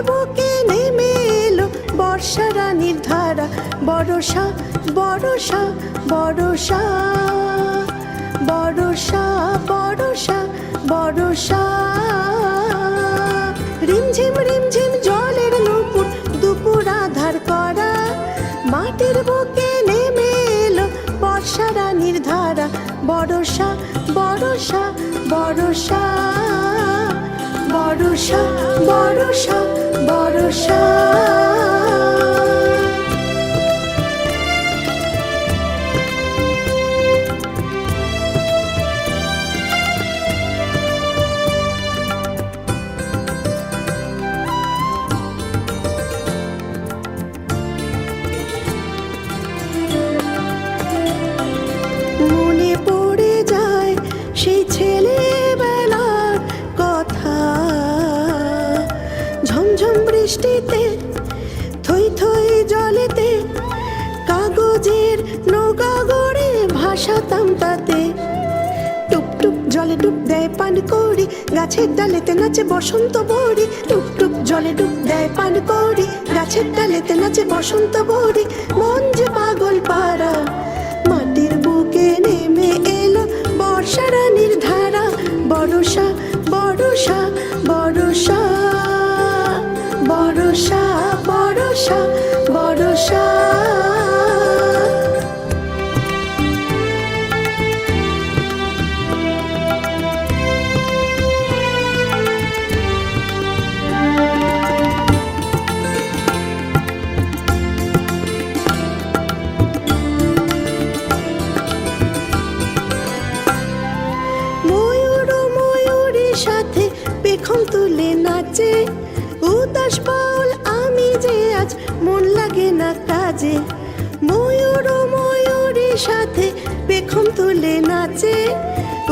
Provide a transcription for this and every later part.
বুকে নেমে এলো বর্ষা রানীর ধারা, বরষা বরষা বরষা বরষা বরষা বরষা। রিমঝিম রিমঝিম জলের নুপুর দুপুর আধার করা, মাটির বুকে নেমে এলো বর্ষা রানীর ধারা, বরষা বরষা বরষা বরষা বরষা বরষা। মনে পড়ে যায় সেই ছেলেবেলার কথা, ঝমঝম বৃষ্টিতে থই থই জলেতে কাগজের নৌকা গড়ে ভাসাতাম তাতে। টুপ টুপ জলে ডুব দেয় পান কৌড়ি, গাছের ডালেতে নাচে বসন্ত বড়ি। টুপ টুপ জলে ডুব দেয় পান কৌড়ি, গাছের ডালেতে নাচে বসন্ত বড়ি। মন যে পাগল পারা, মাটির বুকে নেমে এলো বর্ষা রানীর ধারা, বরষা বরষা বরষা বরষা বরষা বরষা। সাথে পেখম তুলে নাচে উদাস বাউল আমি যে আজ মন লাগে না কাজে। ময়ূর ময়ূরের সাথে পেখম তুলে নাচে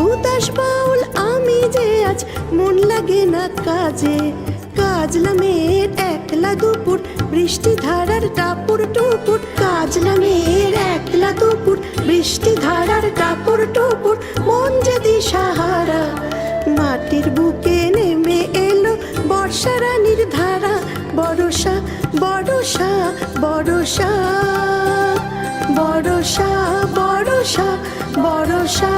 উদাস বাউল আমি যে আজ মন লাগে না কাজে। কাজলা মেয়ের একলা দুপুর বৃষ্টি ধারার টাপুর টুপুর, কাজলা মেয়ের একলা দুপুর বৃষ্টি ধারার টাপুর টুপুর। মন যে দিশাহারা, মাটির বুকে নেমে এলো বর্ষা রানীর ধারা, বরষা বরষা বরষা বরষা বরষা বরষা।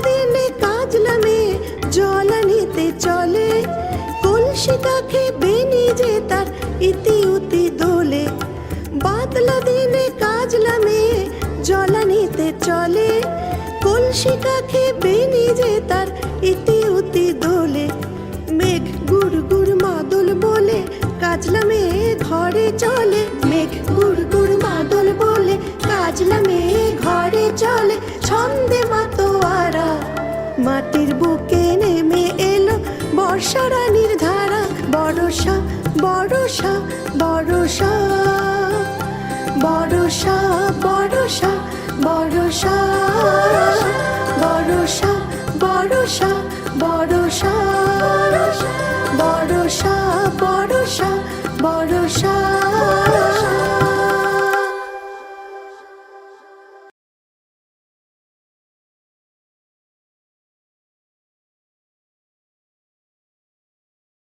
দিনে কাজলা মেয়ে জলানিতে চলে, কলসি কাখে বেনি যে তার ইতি উতি দোলে। বাদলা দিনে কাজলা মেয়ে জলানিতে চলে, কলসি কাখে বেনি যে তার ইতি উতি দোলে। মেঘ গুড় গুড় মাদল বলে কাজলা মেয়ে ঘরে চলে, মেঘ গুড় গুড় মাদল বলে কাজলা মেয়ে ঘরে চলে। ছন্দে মাতোয়ারা, মাটির বুকে নেমে এলো বর্ষা রানীর ধারা, বরষা বরষা বরষা বরষা বরষা বরষা।